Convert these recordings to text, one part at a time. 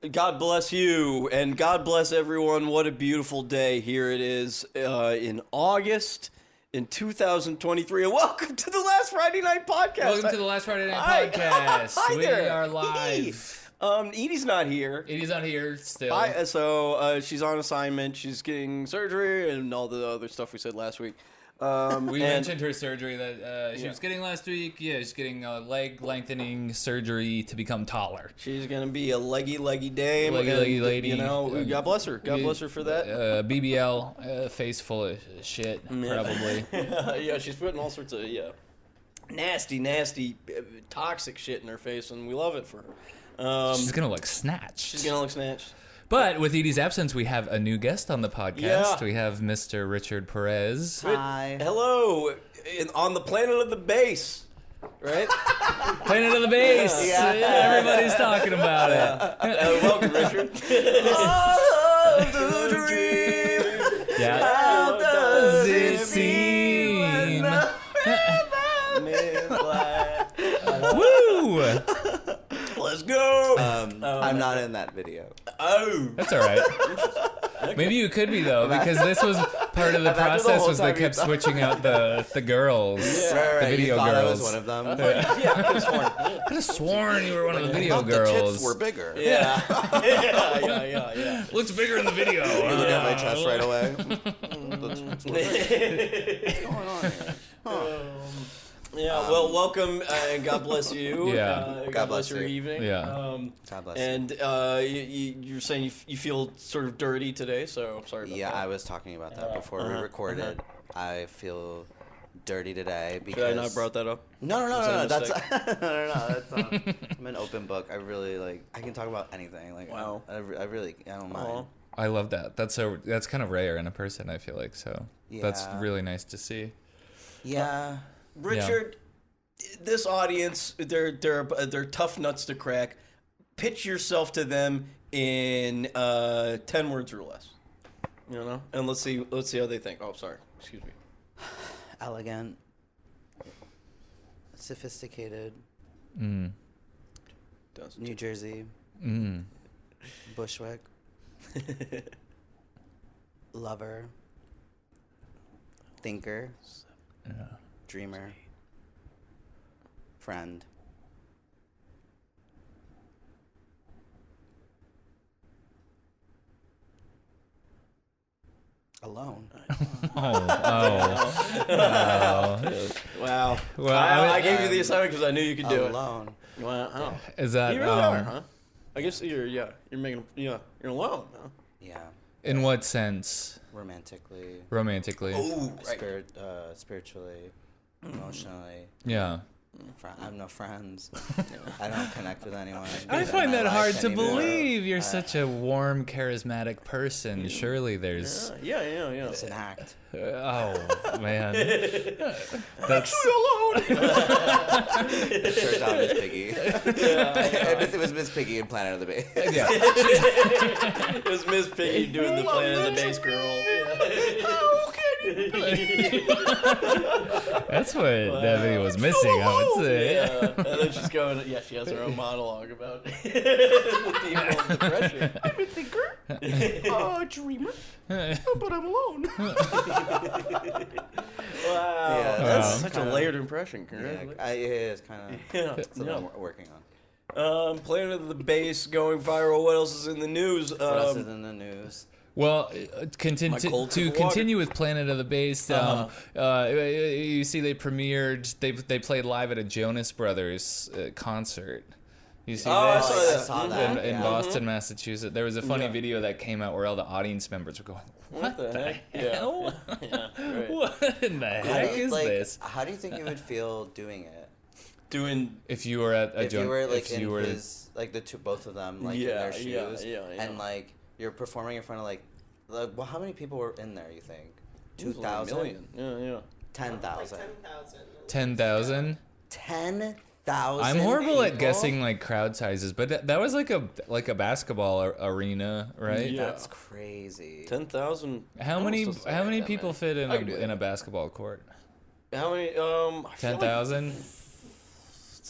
God bless you, and God bless everyone. What a beautiful day. Here it is in August in 2023. And welcome to the Last Friday Night Podcast. Welcome to the Last Friday Night Podcast. Hi we there. are live. Edie's not here. Edie's not here still. So she's on assignment. She's getting surgery and all the other stuff we said last week. We mentioned her surgery that she was getting last week. Yeah, she's getting a leg lengthening surgery to become taller. She's going to be a leggy dame. Leggy lady. You know, God bless her. God bless her for that. BBL, face full of shit, probably. Yeah, she's putting all sorts of, nasty, toxic shit in her face, and we love it for her. She's going to look snatched. She's going to look snatched. But with Edie's absence, we have a new guest on the podcast. Yeah. We have Mr. Richard Perez. Hi. Hello, on the planet of the bass, right? Planet of the Bass. Yeah. Everybody's talking about it. Welcome, Richard. Of the dream. Yeah. How does it seem? Woo! Let's go. I'm not in that video. Oh, That's all right. Maybe you could be though, because this was part of the process. Was they kept switching out the girls, the video you thought girls. I was one of them. yeah, I could've sworn. I could have sworn you were one of the video The girls. tits were bigger. Yeah. Yeah. Looks bigger in the video. You look at my chest right away. What's going on here? Huh. Yeah, well, welcome, and God bless you. Yeah. God bless your evening. Yeah. God bless you. And you're saying you feel sort of dirty today, so sorry about that. Yeah, I was talking about that before we recorded. I feel dirty today because... Should I not brought that up? No. That's That's I'm an open book. I really I can talk about anything. Like, wow. I don't mind. I love that. That's kind of rare in a person. I feel like so. That's Yeah. really nice to see. Yeah. Richard, this audience, they're tough nuts to crack. Pitch yourself to them in 10 words or less. You know, and let's see how they think. Oh, sorry, excuse me. Elegant. Sophisticated. Mm. New Jersey. Mm. Bushwick. Lover. Thinker. Yeah. Dreamer. Friend. Alone. Wow. Well, I gave you the assignment because I knew you could do Alone. it. Wow. Oh. Is that You really are, huh? I guess you're alone, huh? Yeah. in what sense? Romantically. Romantically. Oh, right. Spiritually. Emotionally. Yeah. I have no friends. I don't connect with anyone. I in find my that life hard to anymore. believe. You're such a warm, charismatic person. Surely there's... Yeah. It's an act. Oh, man. That's... Shirt down Miss Piggy. It was Miss Piggy in Planet of the Bass. Yeah. It was Miss Piggy doing the Planet of the Bass girl. That's what that video was missing, I would say. Yeah. And then she's going, she has her own monologue about the demon of depression. I'm a thinker, a dreamer, but I'm alone. Wow. Yeah, That's wow. such a layered impression. Congratulations. Yeah, it's kind of Yeah. I'm working on. Planet of the Bass going viral. What else is in the news? What else is in the news? Well, My cold to cup of continue with Planet of the Bass, you see they they played live at a Jonas Brothers concert. You see I this? saw I saw that. In Boston, Massachusetts. There was a funny video that came out where all the audience members were going, What the heck? hell? Yeah, right. What in the heck is this? How do you think you would feel doing it? Doing If you were at a If you were like if in you were his, like both of them, like in their shoes, and like you're performing in front of like, well, how many people were in there? You think 2,000? Yeah. 10,000. 10,000? 10,000. I'm horrible at people? guessing like crowd sizes, but that was like a basketball arena, right? Yeah. That's crazy. 10,000. How many people fit in I could do in that. a basketball court? How many? 10,000.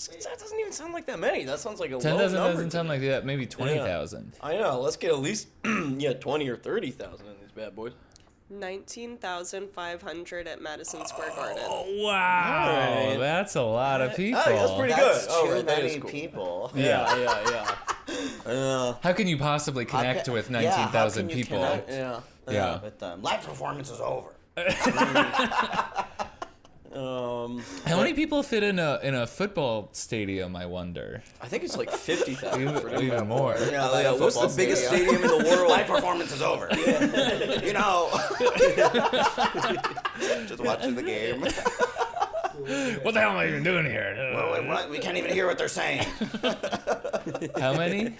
That doesn't even sound like that many. That sounds like a 10,000 low number. doesn't sound like that. Maybe 20,000. I know. Let's get at least 20 or 30,000 in these bad boys. 19,500 at Madison Square Garden. Oh, wow. Right. That's a lot of people. Hey, that's pretty That's good. too Right, that many is cool. people. Yeah. How can you possibly connect with 19,000 people? Yeah. Yeah. With them. Live performance is over. How many people fit in a football stadium, I wonder? I think it's like 50,000. Even more. Yeah, what's the biggest stadium in the world? Live performance is over. You know. Just watching the game. What the hell am I even doing here? What? We can't even hear what they're saying. How many?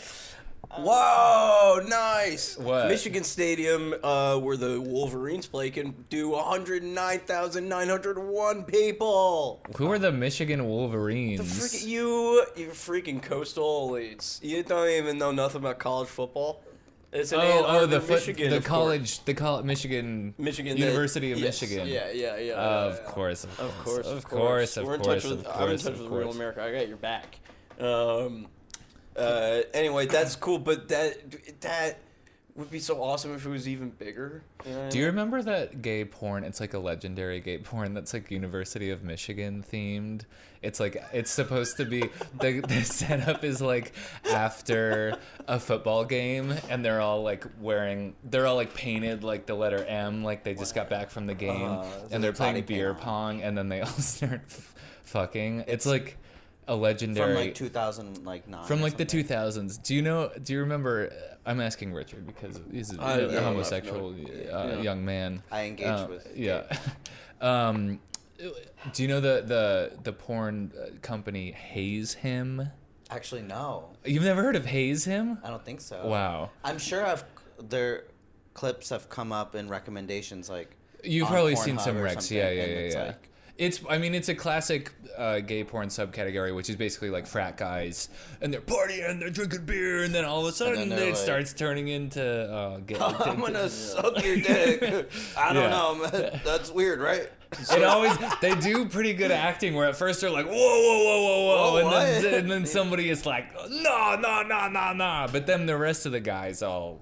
Whoa, nice. What? Michigan Stadium, where the Wolverines play, can do 109,901 people. Who are the Michigan Wolverines? You freaking coastal elites. You don't even know nothing about college football. It's in Ann Arbor, Michigan, the of college, Michigan, University of Michigan. Yeah. Of course. We're in touch with real America. I got your back. Anyway, that's cool, but that would be so awesome if it was even bigger. Do you remember that gay porn? It's like a legendary gay porn that's like University of Michigan themed. It's like, it's supposed to be, the setup is like after a football game, and they're all like painted like the letter M, like they just got back from the game, and they're playing beer pong, and then they all start fucking. It's like a legendary from like 2009. From like the 2000s. Do you remember? I'm asking Richard because he's a homosexual young man. I engage with. Yeah. Do you know the porn company Haze Him? Actually, no. You've never heard of Haze Him? I don't think so. Wow. I'm sure their clips have come up in recommendations like. You've probably seen some recs. Yeah. Like, it's a classic gay porn subcategory, which is basically like frat guys, and they're partying, and they're drinking beer, and then all of a sudden it starts turning into gay. I'm gonna suck your dick. I don't know, man. That's weird, right? They do pretty good acting where at first they're like, whoa, and then somebody is like, no, but then the rest of the guys all,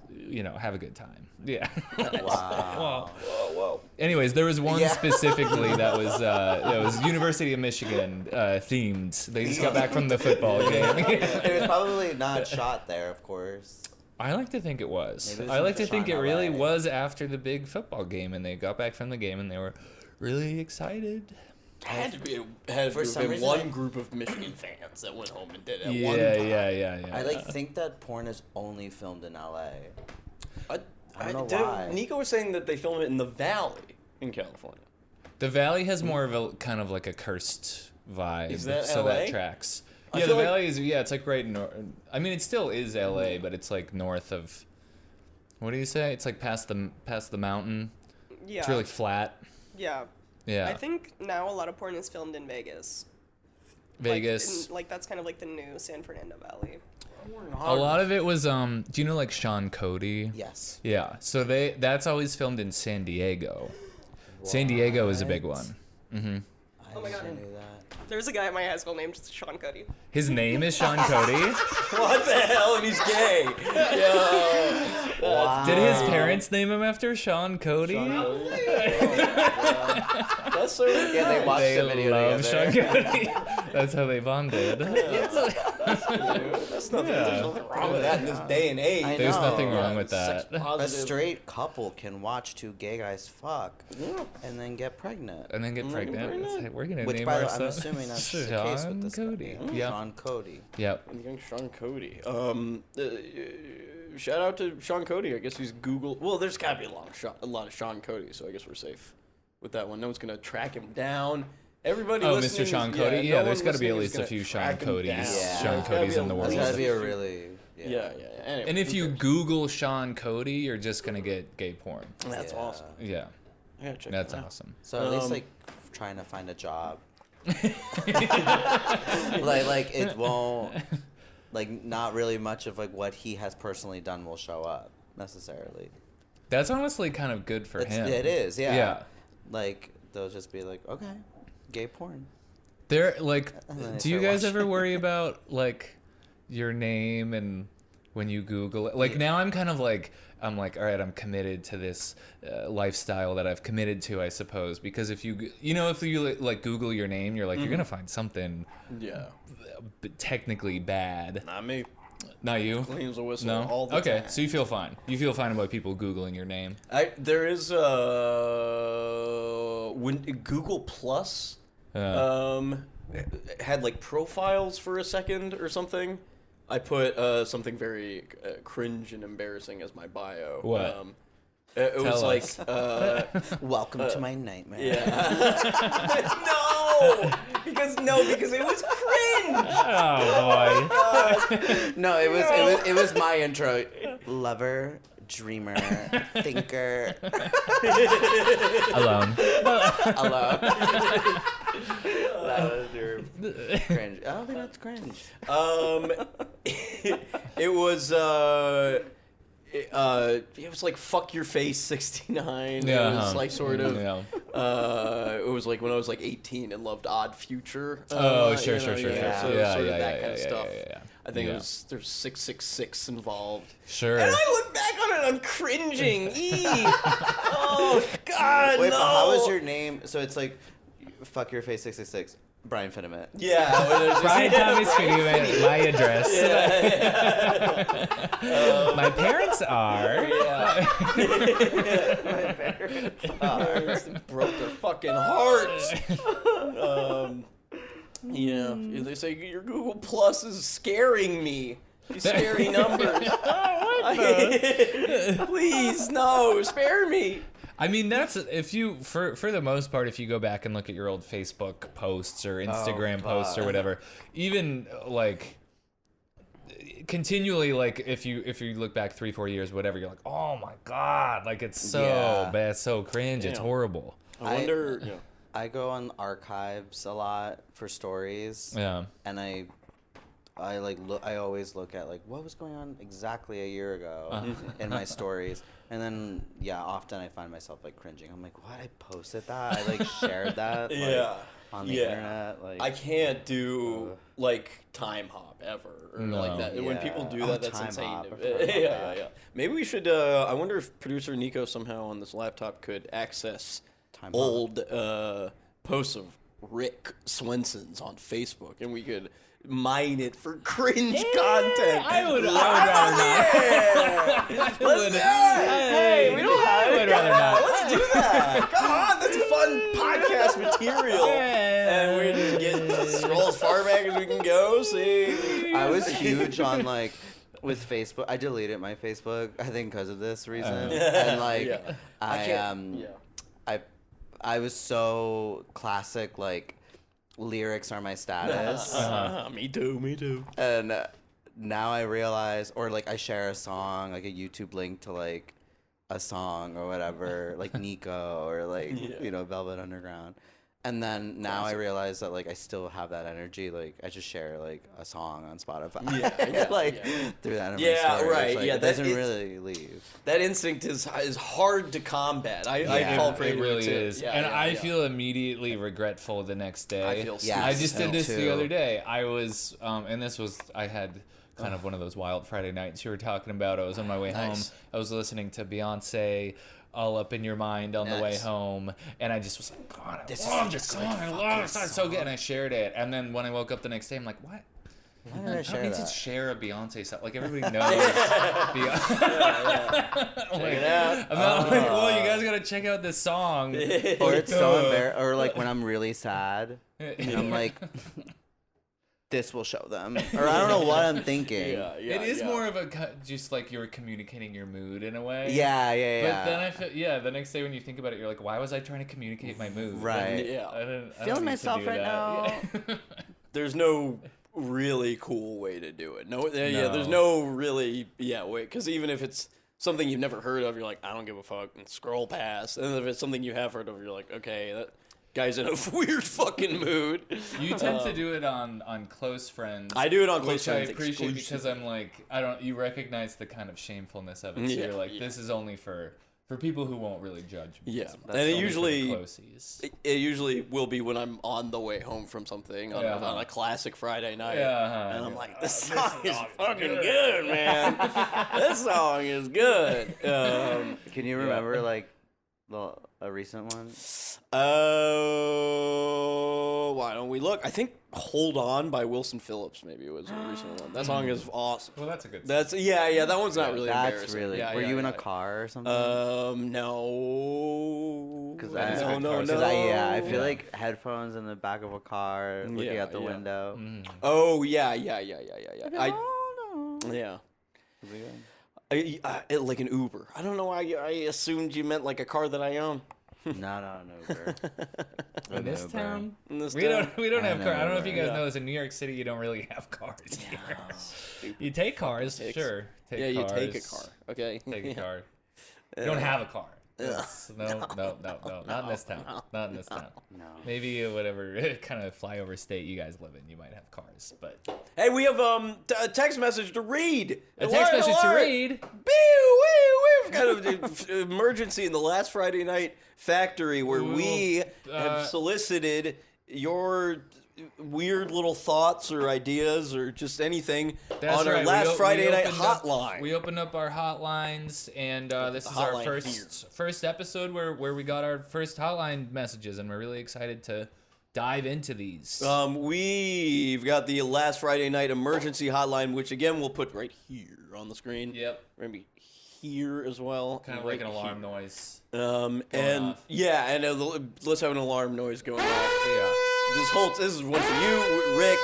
have a good time. Yeah. Wow. Whoa. Anyways, there was one specifically that was University of Michigan themed. They just got back from the football game. It was probably not shot there, of course. I like to think it was. Maybe I like to think it really LA. was after the big football game, and they got back from the game, and they were really excited. Had to be one group of Michigan fans that went home and did it. Yeah. I think that porn is only filmed in LA. I don't know why. Nico was saying that they film it in the Valley in California. The Valley has more of a kind of like a cursed vibe. Is that so LA? that tracks. I Yeah, feel the like- Valley is it's like right north. I mean, it still is LA, but it's like north of. What do you say? It's like past the mountain. Yeah. It's really flat. Yeah. Yeah. I think now a lot of porn is filmed in Vegas. Vegas. Like that's kind of like the new San Fernando Valley. A lot of it was do you know like Sean Cody? Yes. Yeah. So that's always filmed in San Diego. San Diego is a big one. Mm-hmm. Oh my God. I knew that. There's a guy at my high school named Sean Cody. His name is Sean Cody. What the hell? And he's gay. Yo. Wow. Did his parents name him after Sean Cody? That's so weird. Yeah, they watched They the video love together. Sean Cody. That's how they bonded. There's nothing wrong with that in this day and age. I There's know. nothing wrong with that. A straight couple can watch two gay guys fuck and then get pregnant. And then get pregnant. It's like, we're gonna Which, name by the our way, I'm son assuming that's the case Sean with this Cody. guy. Yeah. Sean Cody. Yep. Young Sean Cody. Shout out to Sean Cody. I guess he's Google. Well, there's got to be a lot of Sean Cody, so I guess we're safe with that one. No one's gonna track him down. Everybody. Oh, listening Mr. Sean is- Cody. no Yeah, one there's got to be at listening is least a gonna few Sean track him Codys. down. Yeah. Sean There's gotta Codys be in the That's world. gotta be a really. Yeah. Anyway, And if you Google Sean Cody, you're just gonna get gay porn. that's Yeah. awesome. Yeah, I gotta check that's that out. awesome. So at least like trying to find a job. like it won't. Like not really much of like what he has personally done will show up necessarily. That's honestly kind of good for him. It is, yeah. Yeah. Like they'll just be like, okay, gay porn. They're like, then do you start guys watching. ever worry about like your name and when you Google it? Like now I'm kind of like, all right, I'm committed to this lifestyle that I've committed to, I suppose. Because if you like Google your name, you're like, you're going to find something technically bad. Not me. Not you? Clean as a whistle No? all the Okay, time. so you feel fine. You feel fine about people Googling your name. There is when Google Plus had like profiles for a second or something. I put something very cringe and embarrassing as my bio. What? It was Tell like us. Welcome to my nightmare. yeah. because it was cringe. Oh boy. No, it was my intro. Lover, dreamer, thinker, Alone. alone. That was your cringe. I don't think that's cringe. It was it was like fuck your face 69. Yeah, It was like sort of Yeah. it was like when I was like 18 and loved Odd Future. Oh, you sure. know, yeah. So Yeah, sort of that kind of yeah, stuff. yeah. I think Yeah. there's 666 involved. Sure. And I look back on it, I'm cringing. Oh God, Wait, no. but how was your name? So it's like, fuck your face 666. Brian Finnemet. Yeah. Brian Thomas Finneman, my address. My parents are. Broke their fucking hearts. Yeah, they say your Google Plus is scaring me. These scary numbers. Please, no, spare me. I mean, that's if you for the most part, if you go back and look at your old Facebook posts or Instagram posts or whatever, even like continually, like if you look back 3-4 years, whatever, you're like, oh my God, like it's so bad, it's so cringe, it's horrible. I wonder. I go on archives a lot for stories. Yeah. And I always look at like what was going on exactly a year ago in my stories. And then often I find myself like cringing. I'm like, what? I posted that? I like shared that on the internet. Like I can't do like time hop ever or like that. When people do that, that's Time insane. Hop, I to- forgot about that. Maybe we should. I wonder if producer Nico somehow on this laptop could access Time Hop. old posts of Rick Swenson's on Facebook, and we could mine it for cringe content. I would rather not. Let's do it. Hey, we don't have I would rather not. Let's do that. Come on, that's fun podcast material. Yeah. And we just get scroll as far back as we can go. See, I was huge on like with Facebook. I deleted my Facebook, I think, because of this reason. And like I was so classic, like lyrics are my status. Me too. And now I realize, or like I share a song, like a YouTube link to like a song or whatever, like Nico or like Velvet Underground. And then now I realize that like I still have that energy. Like I just share like a song on Spotify, through that. Yeah, right. Like, Yeah, it doesn't really leave. That instinct is hard to combat. I fall prey It to really too. is. And I feel immediately regretful the next day. I feel so. Yeah. I just did me this too. the other day. I was, I had kind of one of those wild Friday nights you were talking about. I was on my way home. I was listening to Beyonce, All Up in Your Mind on the way home, and I just was like, God, I love this song. I love it. It's so good. And I shared it. And then when I woke up the next day, I'm like, what? Why did I How share can you that? just share a Beyonce song? Like, everybody knows. Beyonce. Check it out. I'm not like, well, you guys gotta check out this song. Or it's so embarrassing. Or like when I'm really sad, and I'm like, this will show them. Or I don't know what I'm thinking. It is more of a just like you're communicating your mood in a way. Yeah. But then I feel the next day when you think about it, you're like, why was I trying to communicate my mood? Right. Yeah. I don't Feeling need to myself do right that. now. There's no really cool way to do it. No, there's no really way. Because even if it's something you've never heard of, you're like, I don't give a fuck, and scroll past. And if it's something you have heard of, you're like, okay, that guy's in a weird fucking mood. You tend to do it on close friends. I do it on close which friends. I appreciate exclusively. because I'm like, you recognize the kind of shamefulness of it. So Yeah, you're like, yeah. this is only for For people who won't really judge me. Yeah, It's and it only for the usually closies. it usually will be when I'm on the way home from something on a classic Friday night, and I'm like, this song is fucking good, man. This song is good. Can you remember like a recent one? Why don't we look? I think "Hold On" by Wilson Phillips maybe was a recent one. That song is awesome. Well, that's a good song. That's yeah. That one's not really That's embarrassing. really. Yeah, Were yeah, you in yeah. a car or something? No. Because no. I feel like headphones in the back of a car, looking Yeah, out the yeah. window. Oh yeah. Like an Uber. I don't know why I assumed you meant like a car that I own. No, Uber. In this Uber. town, In this we town. don't have I cars. I don't know know, if you guys yeah. know this. In New York City, you don't really have cars here. You take cars, sure. Take Yeah, you cars, take a car. Okay. Take a car. You don't have a car. Yes. No, not in this town. Not in this town. No. Maybe whatever kind of flyover state you guys live in, you might have cars. But Hey, we have a text message to read. a text message to read. We've got an emergency in the last Friday night factory where we have solicited your weird little thoughts or ideas or just anything That's on our right. last We Friday night opened up- hotline. We opened up our hotlines, and this is our hotline first episode where we got our first hotline messages, and we're really excited to dive into these. We've got the last Friday night emergency hotline, which again we'll put right here on the screen. Yep. Maybe here as well. Kind of right like an alarm here. noise. And off. yeah, and let's have an alarm noise going off. Yeah. This is one for you, Rick.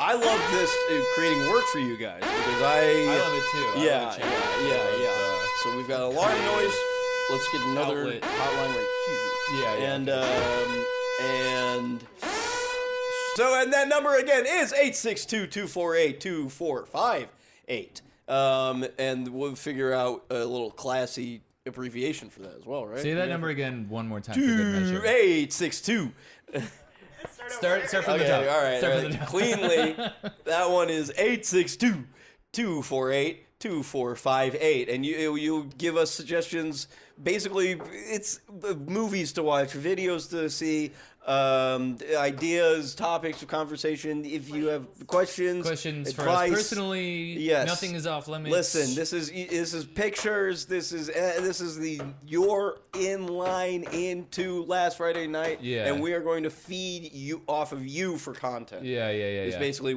I love this creating work for you guys because I love it too. I Yeah, love it too. yeah. I love, So we've got alarm noise. Let's get another Outlet. hotline right here. Yeah. And and that number again is 862-248-2458. And we'll figure out a little classy abbreviation for that as well, right? Say that number again one more time for good measure. 862. Start from the Okay, top. all right. Start from the top. Cleanly, that one is 862-248-2458. And you give us suggestions. Basically, it's movies to watch, videos to see, ideas, topics of conversation. If you have questions For advice, us personally, yes. nothing is off limits. Listen, this is pictures. This is you're in line into last Friday night, Yeah. and we are going to feed you off of you for content. Yeah. It's basically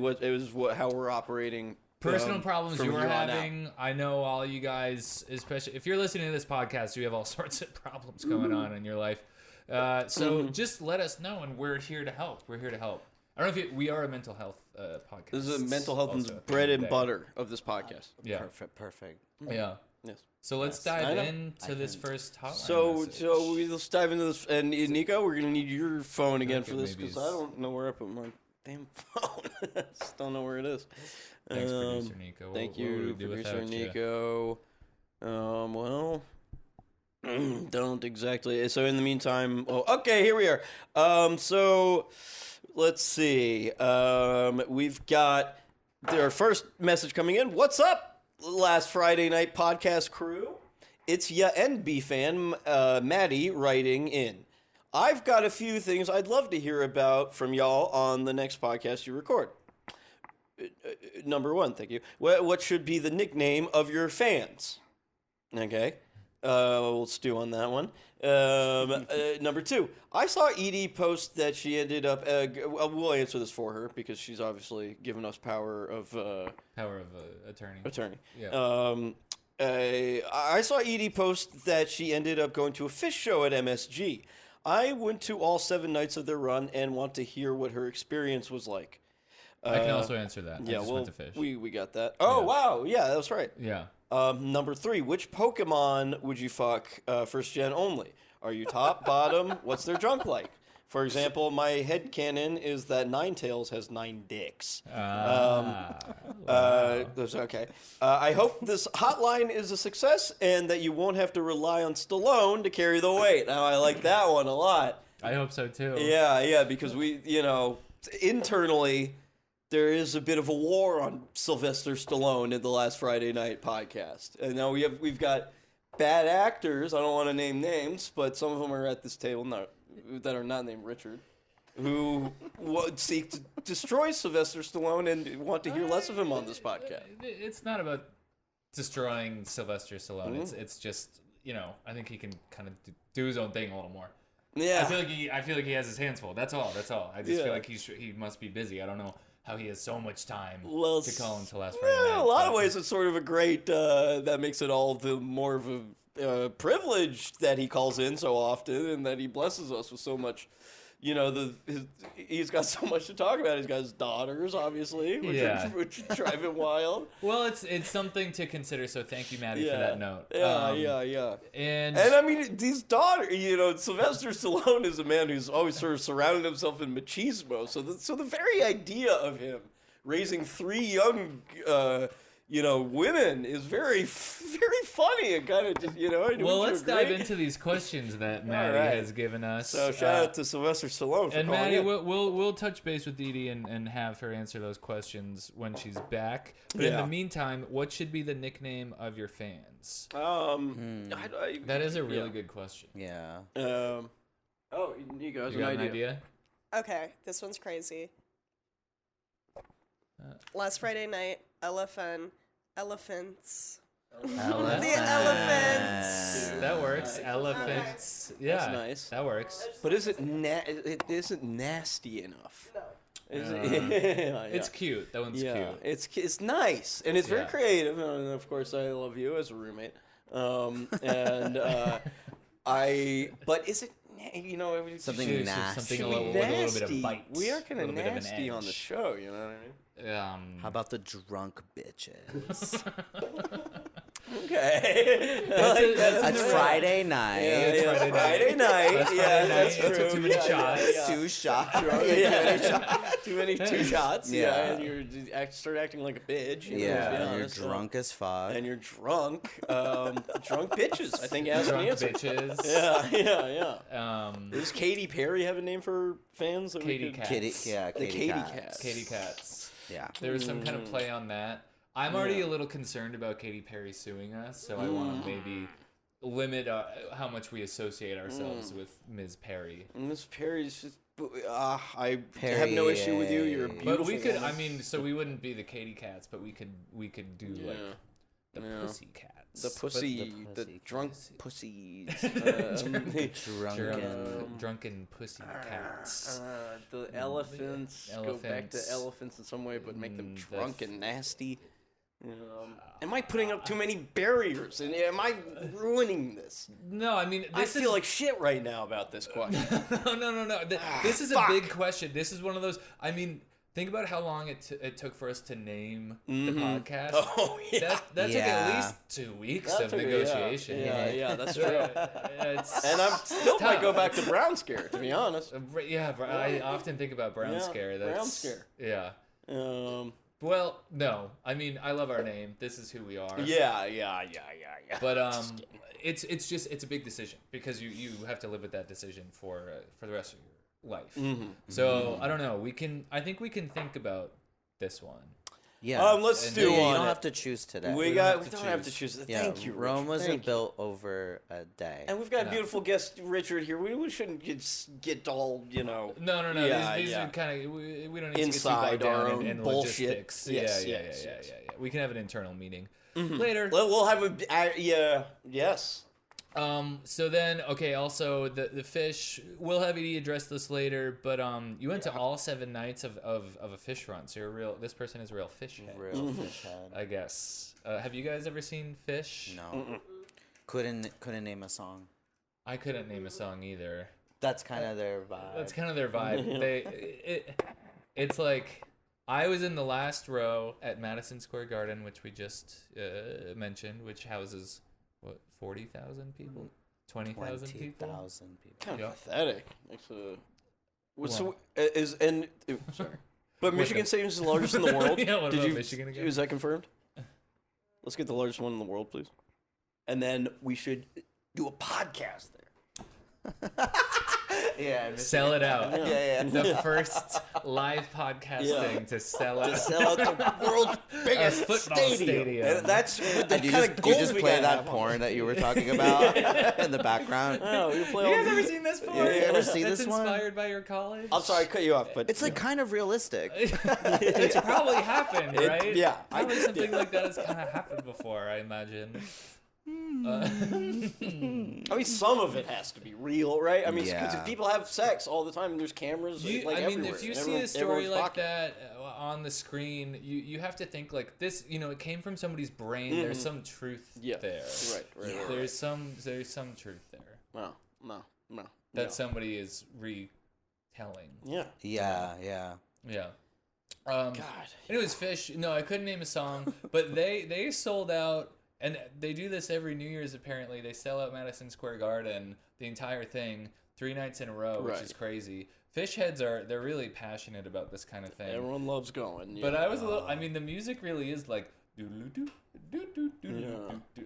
how we're operating. Personal problems from you are here on out. having. I know all you guys, especially if you're listening to this podcast, you have all sorts of problems going on in your life. So just let us know, and we're here to help. We're here to help. I don't know if we are a mental health podcast. This is a mental health and also, at the bread end and of the day. butter of this podcast. Yeah. Perfect. Yeah. Yes. So let's I dive know. into this first hotline message. Let's dive into this. And Nico, we're gonna need your phone again Okay, for this maybe because I don't know where I put my damn phone. I just don't know where it is. Thanks, producer Nico. Thank What would we you, do producer without you? Nico. Don't exactly. So in the meantime, okay, here we are. So let's see. We've got our first message coming in. What's up, last Friday night podcast crew? It's ya NB fan, Maddie, writing in. I've got a few things I'd love to hear about from y'all on the next podcast you record. Number one, thank you. What should be the nickname of your fans? Okay. We'll stew on that one. Number two, I saw Edie post that she ended up. We'll answer this for her because she's obviously given us power of attorney. attorney. Yeah. I saw Edie post that she ended up going to a fish show at MSG. I went to all 7 nights of their run and want to hear what her experience was like. I can also answer that. Yeah, I just went to fish. we got that. Oh, Yeah. wow. Yeah, that's right. Yeah. Number 3, which Pokemon would you fuck first gen only? Are you top, bottom? What's their junk like? For example, my headcanon is that Ninetales has 9 dicks. That's okay. I hope this hotline is a success and that you won't have to rely on Stallone to carry the weight. Now, I like that one a lot. I hope so too. Yeah, because we, internally, there is a bit of a war on Sylvester Stallone in the last Friday night podcast. And now we've got bad actors, I don't want to name names, but some of them are at this table that are not named Richard, who would seek to destroy Sylvester Stallone and want to hear less of him on this podcast. It's not about destroying Sylvester Stallone. It's just, I think he can kind of do his own thing a little more. Yeah. I feel like he has his hands full. That's all. I just Yeah. feel like he must be busy. I don't know how he has so much time Well, to call him to last Friday night. in a lot of ways, it's sort of a great. That makes it all the more of a privilege that he calls in so often, and that he blesses us with so much. He's got so much to talk about. He's got his daughters, obviously, which drive him wild. Well, it's something to consider. So thank you, Maddie, for that note. Yeah. And I mean, these daughters, Sylvester Stallone is a man who's always sort of surrounded himself in machismo. So the very idea of him raising 3 young, women is very, very funny and kind of just, well, let's dive into these questions that Maddie has given us. So shout out to Sylvester Stallone for and calling Maddie, in. we'll touch base with Dee Dee and have her answer those questions when she's back. But in the meantime, what should be the nickname of your fans? That is a really good question. Yeah. You guys You got an idea? Okay, this one's crazy. Last Friday night, elephants. The elephants. That works. Elephants. Yeah, That's nice. That works. But it isn't nasty enough. No. It's cute. That one's cute. It's nice and it's very Yeah. creative. And of course, I love you as a roommate. But is it? Something nasty. Something Should with we a little bit nasty? of bite. We are kind a of little bit of an nasty on the edge. show. You know what I mean? How about the drunk bitches? Okay. It's Friday night. Yeah, Friday night. That's Yeah, Friday that's night. true. Took too many shots. 2 shots. Two shots. Yeah. Yeah, and you start acting like a bitch. You know, to be Yeah, you're honest. drunk as fuck. And you're drunk. Drunk bitches. I think ask Drunk me answer. bitches. Yeah. Does Katy Perry have a name for her fans? That we Katy could- Cat. Kitty, yeah, The kitty Katy cats. Cats. Katy Cats. Yeah. There was some kind of play on that. I'm already a little concerned about Katy Perry suing us, so I want to maybe limit how much we associate ourselves with Ms. Perry. Miss Perry's just. I have no issue with you. You're a beautiful. But we could, woman. I mean, so we wouldn't be the Katy Cats, but we could do like the Pussy Cats. The pussy, the the pussy drunk cats. pussies. Drunken Pussy Cats. The elephants go back to Elephants. elephants in some way, but make them The drunk and nasty. Am I putting up too many barriers? And am I ruining this? No, I mean, I feel like shit right now about this question. No. This is a big question. This is one of those. I mean, think about how long it took for us to name the podcast. Oh, yeah. That took at least 2 weeks of negotiation. Yeah, that's true. It's, And I'm still might tough. go back to Brown Scare, to be honest. I often think about Brown Yeah, Scare. Brown That's, Scare. Yeah. Um, Well, no. I mean, I love our name. This is who we are. yeah. But it's a big decision because you have to live with that decision for the rest of your life. Mm-hmm. So I don't know. I think we can think about this one. Yeah. Let's And do you You one. don't have to choose today. We don't have to choose. Yeah, Thank you, Rome Richard. wasn't Thank you. built over a day. And we've got a No. beautiful guest, Richard, here. We shouldn't get all, No. Yeah, these yeah. are kind of we don't need Inside to get too bogged our down own in bullshit. logistics. Yes, Yeah. yes. We can have an internal meeting later. We'll have yes. So then, okay. Also, the fish. We'll have Edie address this later. But you went to all 7 nights of a fish run. So this person is a real fish head. Real fish head. I guess. Have you guys ever seen Fish? No. Couldn't name a song. I couldn't name a song either. That's kind of their vibe. That's kind of their vibe. It's like I was in the last row at Madison Square Garden, which we just mentioned, which houses what 40,000 people, 20,000 people. 20,000 people. Kind of Yep. pathetic. Well. Sorry. But Michigan Stadium is the largest in the world. Yeah, what about Michigan again? Is that confirmed? Let's get the largest one in the world, please. And then we should do a podcast there. Yeah. Sell it out. Yeah. The first live podcasting to sell out Sell out the world's a biggest football stadium. stadium. And that's the And you kind just, of you goals just we play gotta that have on porn that you were talking about in the background. Oh, we play You all guys ever the- seen this porn? Yeah, you ever see That's this one? inspired by your college? I'm sorry, I cut you off, but It's like kind of realistic. It's probably happened, It- right? yeah. Probably something like that has kind of happened before, I imagine. I mean, some of it has to be real, right? I mean, because Yeah. people have sex all the time, and there's cameras like I mean, everywhere. if you in see a story everyone's like pocket. that on the screen, you have to think like this. You know, it came from somebody's brain. There's some truth Yeah. there. Right. There's some truth there No. that somebody is retelling. Yeah. Yeah. Yeah. God. Anyways, Fish. No, I couldn't name a song, but they sold out, and they do this every New Year's. Apparently, they sell out Madison Square Garden, the entire thing, 3 nights in a row, which Right. is crazy. Fish heads they're really passionate about this kind of thing. Everyone loves going. But yeah. I was a little. I mean, the music really is like do.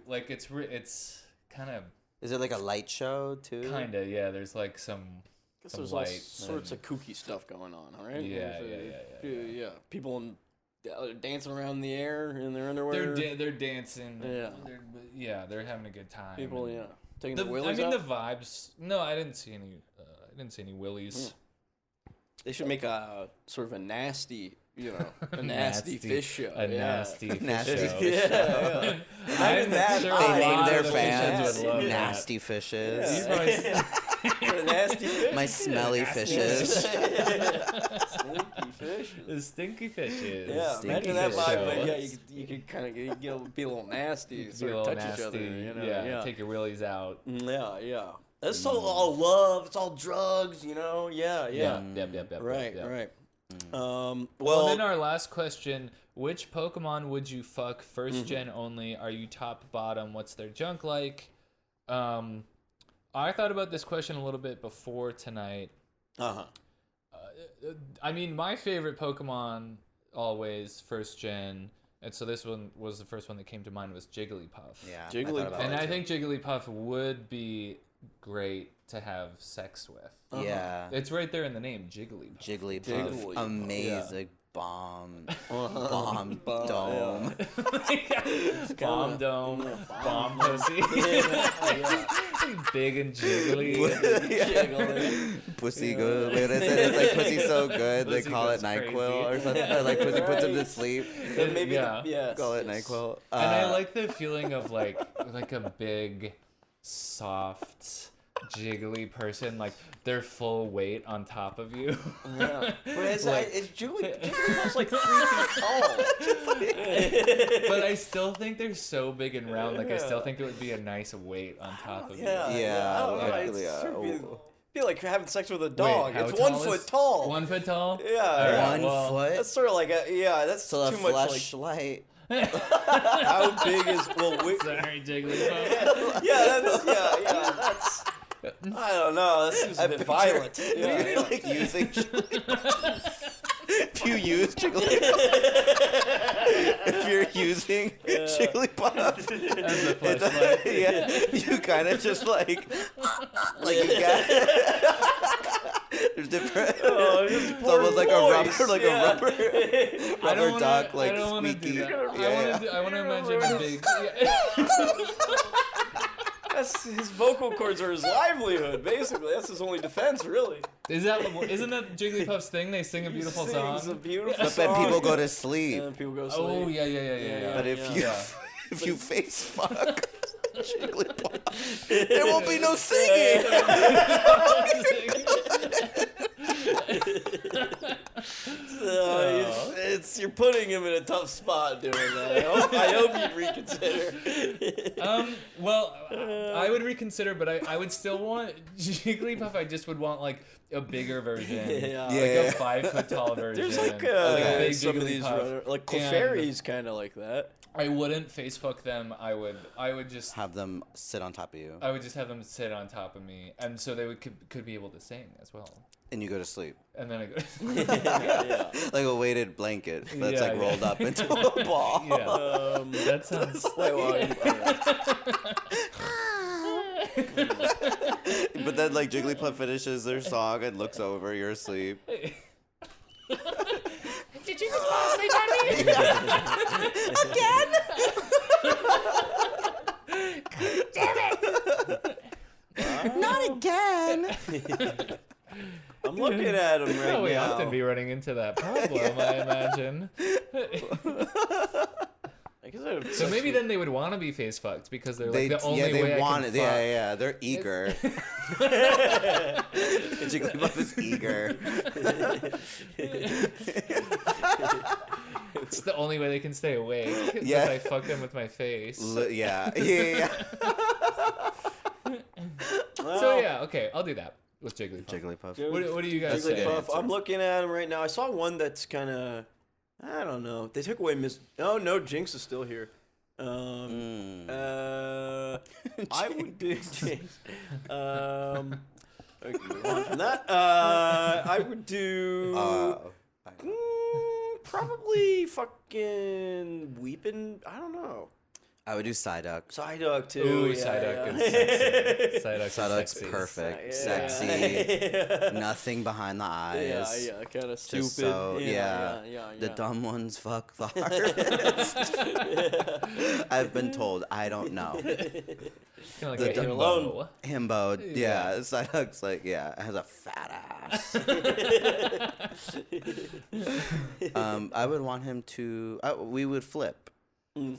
Like it's kind of Is it like a light show too? yeah. There's like some Guess there's all lights sorts and- of kooky stuff going on, all right? Yeah, There's, yeah. People dancing around in the air in their underwear. they're dancing. Yeah. They're having a good time. People, and yeah, taking The, the I willies mean, out. the vibes. No, I didn't see any. I didn't see any willies. They should make a sort of a nasty, a nasty fish show. A nasty fish Nasty show. fish Yeah. I'm that sure high. a They lot named their of the fish heads fans would love Nasty Fishes. that. You probably- A nasty fish. My smelly fishes. Stinky fish. The stinky fishes. Yeah, Stinky imagine that fish vibe. show. But yeah, you could kind of be a little nasty, Be sort a of little touch each other. nasty. Yeah. Take your willies out. Yeah. It's all love. It's all drugs. Yeah. Yep. Right. Well, Well, then our last question: which Pokemon would you fuck first gen only? Are you top bottom? What's their junk like? I thought about this question a little bit before tonight. I mean, my favorite Pokemon always first gen, and so this one was the first one that came to mind, was Jigglypuff. Yeah. Jigglypuff. I thought about And that I too. think Jigglypuff would be great to have sex with. Yeah. It's right there in the name, Jigglypuff. Jigglypuff. Jigglypuff, Amazing. Bomb. Uh-huh. Bomb. Dome. Bomb dome, bomb pussy, big and jiggly. Pussy good. Wait, it's like pussy so good. They Pussy call it goes NyQuil crazy. or something. Or like pussy puts him to Right. sleep. And maybe Yeah. Call it NyQuil. And I like the feeling of like a big, soft, jiggly person, like their full weight on top of you. Yeah. But it's Jigglypuff's like 3 feet tall. But I still think they're so big and round. Like I still think it would be a nice weight on top of you. Yeah, I don't know. luckily, It's sort of yeah. be like having sex with a dog. how It's tall 1 is- foot tall. 1 foot tall. Yeah. All right, 1 well, foot. That's sort of like that's So a too much like flashlight. how big is Sorry, Jigglypuff. that's I don't know. That seems a bit violent. Maybe like using if you use Jigglypuff. If you're using Jigglypuff, As a flashlight. yeah, you kind of just like you got. There's different. It's almost like a rubber, I don't rubber duck, wanna, like I don't want to squeaky. do that. Yeah. I want to imagine a big. That's his vocal cords are his livelihood. Basically, that's his only defense, really. Isn't that Jigglypuff's thing? They sing a beautiful He sings a song. beautiful But then song. people go to sleep. And people go to sleep. Oh yeah. But if you Yeah. if you face fuck Jigglypuff, there won't be no singing. You're putting him in a tough spot doing that. I hope you'd reconsider. Well, I would reconsider, but I would still want Jigglypuff. I just would want like a bigger version, Yeah. like Yeah. a 5 foot tall version. There's like a big some of these Jigglypuff. like And Clefairy's kind of like that. I wouldn't face fuck them. I would just Have them sit on top of you, I would just have them sit on top of me, and so they could be able to sing as well. and you go to sleep And then I go. Yeah. like a weighted blanket that's Yeah, like yeah. rolled up into a ball. Yeah, that sounds. Wait, well, But then like Jigglypuff finishes their song and looks over. You're asleep. Did you just fall asleep on me? Not again. I'm looking at him right We now. often be running into that problem, I imagine. I guess I have So maybe then they would want to be face fucked because they're like the only they way want I it. can fuck. Yeah, they're eager. Jigglypuff is eager. It's the only way they can stay awake. Yeah. If I fuck them with my face. Yeah. So yeah, okay, I'll do that with Jigglypuff. Jigglypuff. What do you guys That's a good say? Jigglypuff. answer. I'm looking at him right now. I saw one that's kind of, I don't know. They took away Miss. Oh no, Jinx is still here. I would do Jinx. I can move on from that. I would do probably fucking Weepin'. I don't know. I would do Psyduck. Psyduck too. Ooh, yeah, Psyduck yeah. is sexy. Psyduck's sexy. perfect. Yeah. Sexy. Nothing behind the eyes. Yeah, kind of stupid. Just so, yeah. The dumb ones fuck the hardest. I've been told. I don't know. Kind of The like a alone. himbo. Himbo. Yeah. Psyduck's like, has a fat ass. I would want him to. We would flip.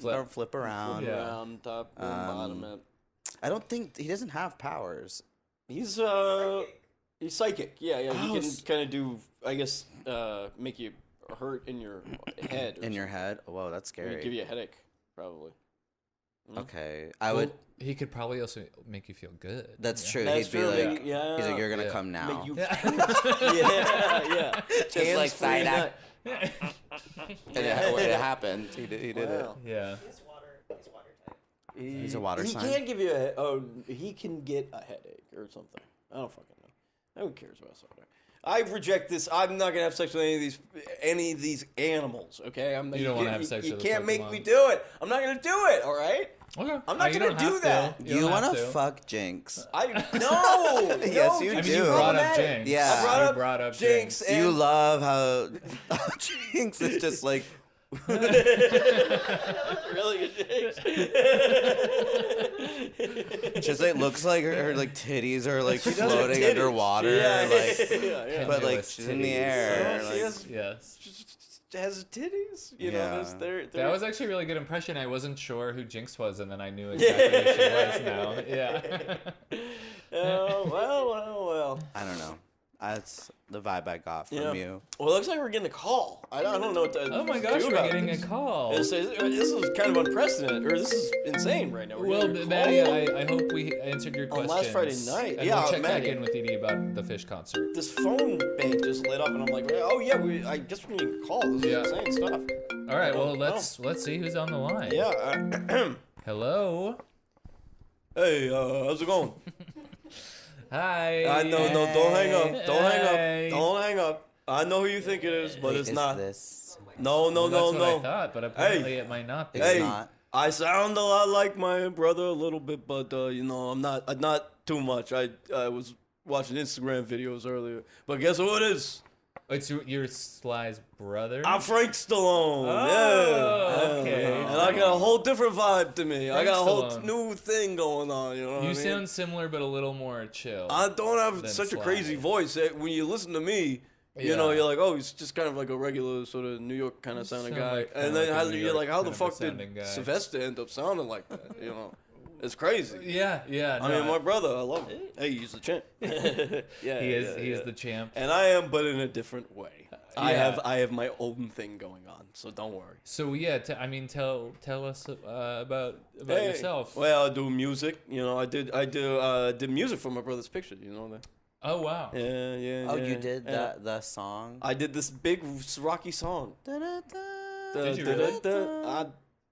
Or flip around. Yeah. Around, top, and bottom end. I don't think he doesn't have powers. He's psychic. Yeah. He can kind of do, I guess, make you hurt in your head. In your head? Whoa, that's scary. Give you a headache, probably. Okay, I would. He could probably also make you feel good. That's Yeah. true. That's He'd be true. like, Yeah. he's like, you're gonna Yeah. come now. Make you, yeah. Just like Hands-free Psyduck. nut. And it happened. He did Wow. Yeah. He's a water sign. He can give you he can get a headache or something. I don't fucking know. Who cares about something? I reject this. I'm not gonna have sex with any of these animals. Okay, You don't wanna have sex You with a can't make Pokemon. me do it. I'm not gonna do it. All right. Okay. I'm not you gonna don't do have to. that. You You don't want have to to. fuck Jinx? No. Yes, you I mean, do. you brought up problematic. Jinx. Yeah. I You brought up Jinx. Jinx. And You love how Jinx is just like. really good Jinx. Just like looks like her like titties are like does have floating titties. underwater, Yeah, like, yeah. but like Pendulous she's in the titties. air. She Like, has, Yes. has titties. You Yeah. know, they're That was actually a really good impression. I wasn't sure who Jinx was, and then I knew exactly who she was now. Yeah. Oh, well. I don't know. That's the vibe I got from Yeah. you. Well, it looks like we're getting a call. I don't know what to Oh my gosh, do we're about getting a this. call. This is kind of unprecedented, or this is insane right now. We're Well, getting a Maddie, call I hope we answered your On questions. last Friday night. And Yeah, we'll check Maddie. back in with Edie about the Fish concert. This phone bank just lit up, and I'm like, oh yeah, I guess we're getting a call. This is Yeah. insane stuff. All right, well, Oh. let's see who's on the line. Yeah. Hello. Hey, how's it going? Hi. No, don't hang up. Don't hang Hey. up. Don't hang up. I know who you think it is, but Wait, it's is not. this? No, Well, that's what I no. thought, but apparently it might not be. It's Hey, not. I sound a lot like my brother a little bit, but I'm not too much. I was watching Instagram videos earlier, but guess who it is? It's your Sly's brother. I'm Frank Stallone. Oh, Yeah. okay. And I got a whole different vibe to me. I Frank got a whole Stallone. new thing going on. You know what I You mean? sound similar, but a little more chill. I don't have than such a Sly. crazy voice. When you listen to me, you know, Yeah. you're like, oh, he's just kind of like a regular sort of New York kind of sounding sound guy. like- And kinda then like a New you're like, York how the kind of a fuck did sounding guy. Sylvester end up sounding like that? You know, it's crazy. Yeah. I no, mean, my brother, I love him. Hey, he's the champ. Yeah, he is. yeah, He is yeah. the champ. And I am, but in a different way. Yeah. I have my own thing going on, so don't worry. So yeah, tell us about Hey, yourself. Well, I do music. You know, I did music for my brother's picture. You know that? Oh wow. Yeah. Oh, yeah, you did yeah. the song. I did this big rocky song. Did you really?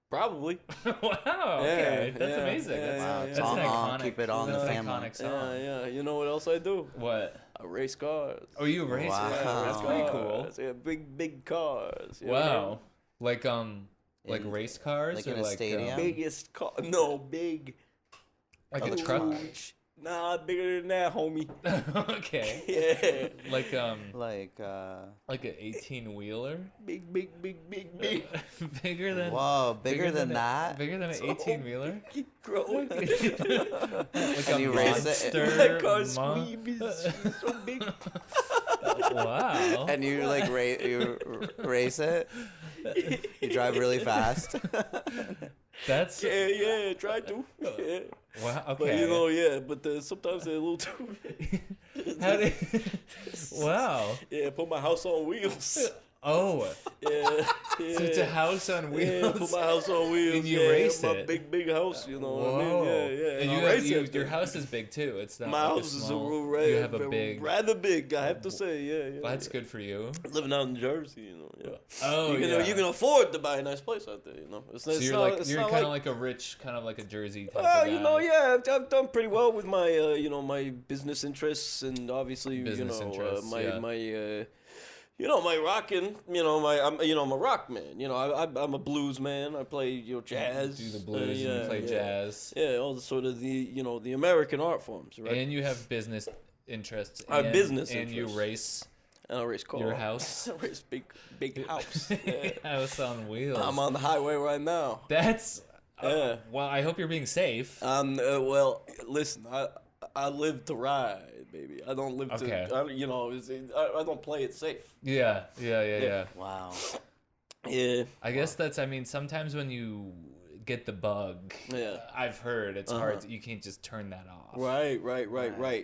Probably. Wow. Okay, that's yeah, amazing. yeah, That's, yeah, Wow, yeah. it's that's all an on, iconic. keep it on the that's an family. iconic song. Yeah. You know what else I do? What? I race cars. Oh, you race? Wow. Yeah, that's pretty cool. Cars. Yeah, big cars. you know? Wow. Like In- race cars like or in a like stadium? Biggest car. No, big. like Oh, a the truck. truck. Nah, bigger than that, homie. Okay. Yeah. Like Like like an 18-wheeler? Big. Bigger than whoa, bigger than that? Bigger than an 18-wheeler? Keep growing. Like Can a you raise it? monster That car mon- squeeb is so big. Wow. And you like race it? You drive really fast? That's Yeah, try to. Yeah. wow. But Okay. but sometimes they're a little too big. How did? Wow. Yeah, put my house on wheels. Oh, Yeah. so it's a house on Yeah, put wheels. my house on wheels. And you yeah, race my it. big house, you know Whoa. what I mean? Yeah. And I'll you race have, it. your house is big too. It's not My like house a is small. you have a big. rather big, I have to say. Yeah. Well, that's good for you. Living out in Jersey, you know. Yeah. Oh, You can afford to buy a nice place out there, you know. So you're kind of like a rich, kind of like a Jersey type well, of guy. you know, yeah, I've done pretty well with my, my business interests, and obviously, Business interests, yeah. my rocking, I'm a rock man. You know, I'm a blues man. I play, jazz. Do the blues and you play jazz. Yeah, all the sort of the American art forms, right? And you have business interests. I have and, business and you interests. race And I race cars. your house. I race big house. Yeah. House on wheels. I'm on the highway right now. That's. Yeah. Well, I hope you're being safe. Well, listen, I live to ride, baby. I don't live Okay. to, I don't play it safe. Yeah. Wow. Yeah. I guess that's. I mean, sometimes when you get the bug, Yeah. I've heard it's hard. You can't just turn that off. Right.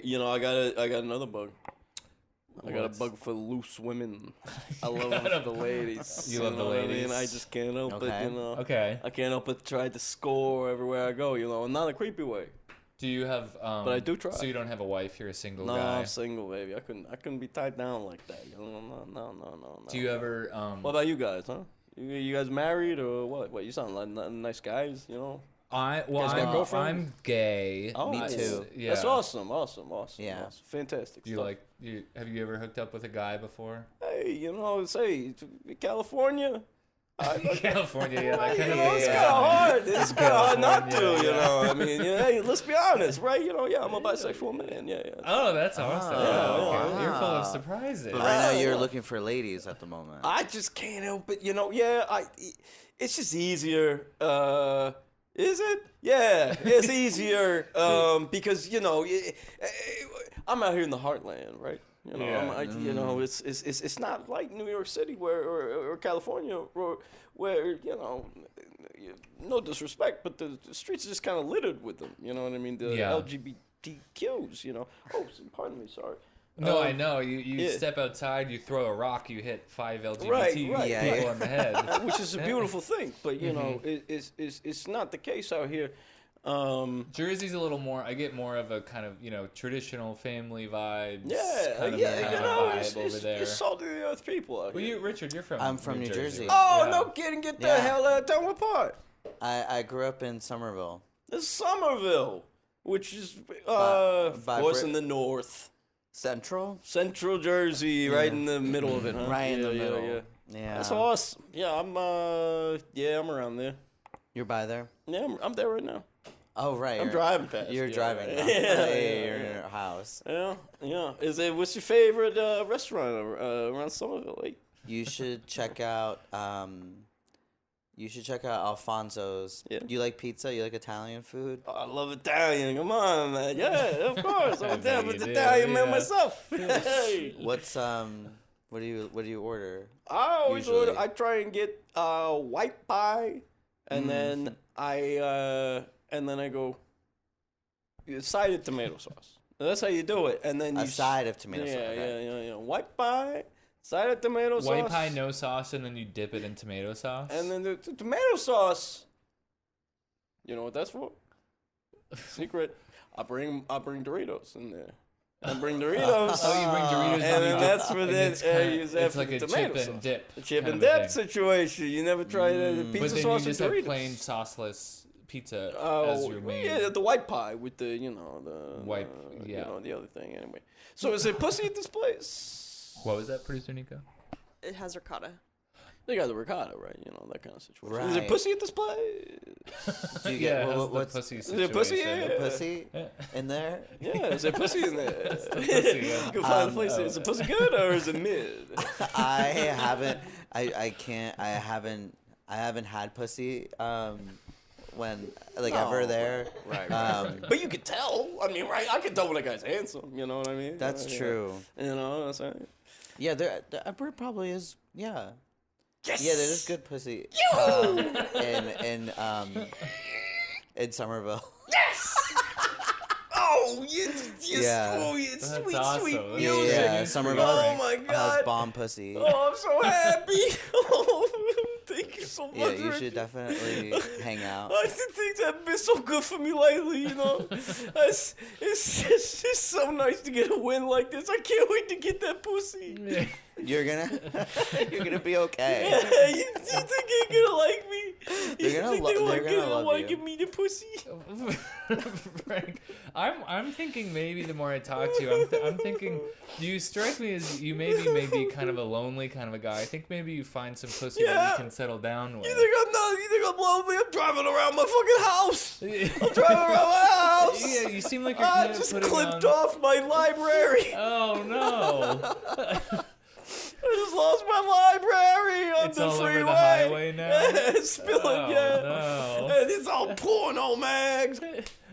You know, I got another bug. I got a What's- bug for loose women. I love got a- the ladies. You love the know what I ladies. mean? I just can't help Okay. it, Okay. I can't help but try to score everywhere I go, and not a creepy way. Do you have? But I do try. So you don't have a wife? You're a single No, guy. I'm single, baby. I couldn't be tied down like that. No. Do you ever? What about you guys, huh? You guys married or what? What, you sound like nice guys, Well, guys got girlfriends? I'm gay. Oh, Me nice. too. Yeah. That's awesome. Yeah. Awesome. Fantastic. You stuff. have you ever hooked up with a guy before? Hey, say California. California, yeah, that kind of It's kind of hard. It's kind of hard not to, I mean, hey, let's be honest, right? I'm a bisexual man. Yeah. Oh, that's awesome. Oh, Yeah, okay. You're full of wow. surprises. But right now you're looking for ladies at the moment. I just can't help it. It's just easier. Is it? Yeah, it's easier because I'm out here in the heartland, right? It's not like New York City or California where no disrespect, but the streets are just kind of littered with them. You know what I mean? The Yeah. LGBTQs. Oh, pardon me, sorry. No, I know. You yeah. step outside, you throw a rock, you hit 5 LGBT Right, people yeah. on the head. Which is a beautiful thing, but it's not the case out here. Jersey's a little more. I get more of a kind of traditional family vibes. Yeah, kind of it's vibe over there. salty the earth people out Well, here. Richard, you're from. I'm from New Jersey. Oh, Yeah. no kidding! Get the Yeah. hell out! Tell me apart. I grew up in Somerville. This is Somerville, which is of by course Brit- in the north, Central? central Jersey, right in the middle of it, huh? Right in the Yeah, middle. Yeah. Yeah. That's awesome. Yeah, I'm around there. You're by there? Yeah, I'm there right now. Oh, right. I'm you're- driving past. You're yeah, driving. right. now. Yeah, You're in your house. yeah. What's your favorite restaurant around Somerville? Like, You should check out. Alfonso's. Yeah. You like pizza? You like Italian food? I love Italian. Come on, man. Yeah, of course. I'm a damn you do, Italian man yeah. myself. Hey. What's What do you order? I always Usually. order. I try and get white pie, and then I go side of tomato sauce. That's how you do it, and then A side of tomato sauce. Okay. yeah. White pie, side of tomato sauce. White pie, no sauce, and then you dip it in tomato sauce. And then the tomato sauce. You know what that's for? Secret. I bring Doritos in there. I bring Doritos. Oh, you bring Doritos and and then you that's dip- for and that. it's kinda- Use that it's for like the a tomato chip sauce. and dip. A chip kind and of a dip thing. situation. You never tried the But pizza then sauce you just and have Doritos. plain sauceless pizza as Oh, your main. yeah, the white pie with the the White- yeah. the other thing anyway. So is it pussy at this place? What was that, producer Nico? It has ricotta. They got the ricotta, right? You know, that kind of situation. Is Right. it pussy at this place? Do you Yeah, get it has what's the pussy Is it pussy? situation. Yeah. pussy in there? Yeah, is there pussy in there? pussy, yeah. You can find a place. Is the pussy good or is it mid? I haven't. I can't. I haven't had pussy. When ever there. Right. But you could tell. I mean, right? I can tell when a guy's handsome. You know what I mean? that's true. You know, that's right. Yeah, there probably is. Yeah. Yes. Yeah, there's good pussy. In Somerville. Yes. Oh, you Yeah. sweet, That's sweet, awesome. sweet Yeah, music. Yeah, Somerville Oh my has God. bomb pussy. Oh, I'm so happy. Oh, thank you so much. Yeah, you Richard. should definitely hang out. I think things have been so good for me lately, you know. It's just so nice to get a win like this. I can't wait to get that pussy. You're gonna be okay. Yeah, you think they're gonna like me? You They're gonna think they're gonna love want to you. give me the pussy? Frank, I'm thinking maybe the more I talk to you, I'm thinking you strike me as you may be kind of a lonely kind of a guy. I think maybe you find some pussy that Yeah. you can settle down with. You think I'm not? You think I'm lonely? I'm driving around my fucking house. I'm driving around my house. Yeah, you seem like you're I kind of just putting clipped on... off my library. Oh no! I just lost my library on It's the all over the freeway. highway now? It's spilling, Oh, yeah. no. And it's all porno mags.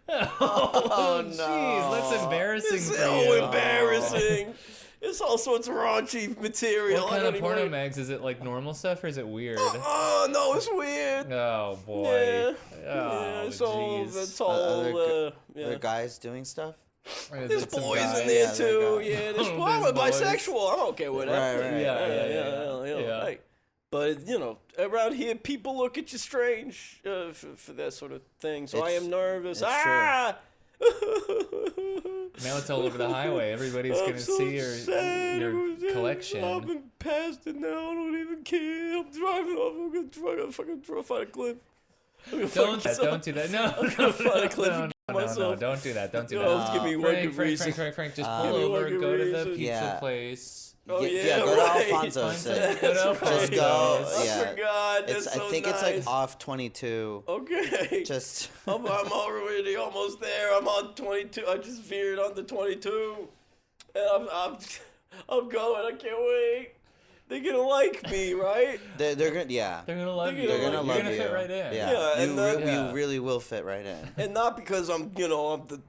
Oh no. jeez, that's embarrassing It's for so you. embarrassing. It's all sorts of raunchy material. What I kind don't of porno even... mags? Is it like normal stuff or is it weird? Oh, no, it's weird. Oh boy. Yeah. Oh Yeah, so jeez. that's all. Are there guys doing stuff? Is There's it some boys guy? in there Yeah, too. they're Yeah, there's Oh, I'm there's boys. bisexual. I'm okay with that. Right, right. Yeah. Right. But you know, around here, people look at you strange for that sort of thing. So I It's- am nervous. it's Ah. Now it's all over the highway. Everybody's I'm gonna so see sad. your I'm collection. been past it now. I don't even care. I'm driving off. I'm gonna fucking find a cliff. Don't do that. No, no, find a cliff no, and no, kill no, myself. don't do that. Don't do Oh, that. give me working Frank, reason. Frank, just Give pull me over, working go to the reason. pizza Yeah. place. Oh, yeah, yeah, go right. to Alfonso's. Find some- go to Just go. Alfonso's. I Yeah. forgot. That's It's. so I think nice. it's like off 22. Okay. Just. I'm already almost there. I'm on 22. I just veered onto 22. And I'm going. I can't wait. They're gonna like me, right? They're gonna. Yeah. They're gonna love They're you. gonna They're gonna like love You're you. gonna fit right in. Yeah. Yeah, and then- You really will fit right in. And not because I'm the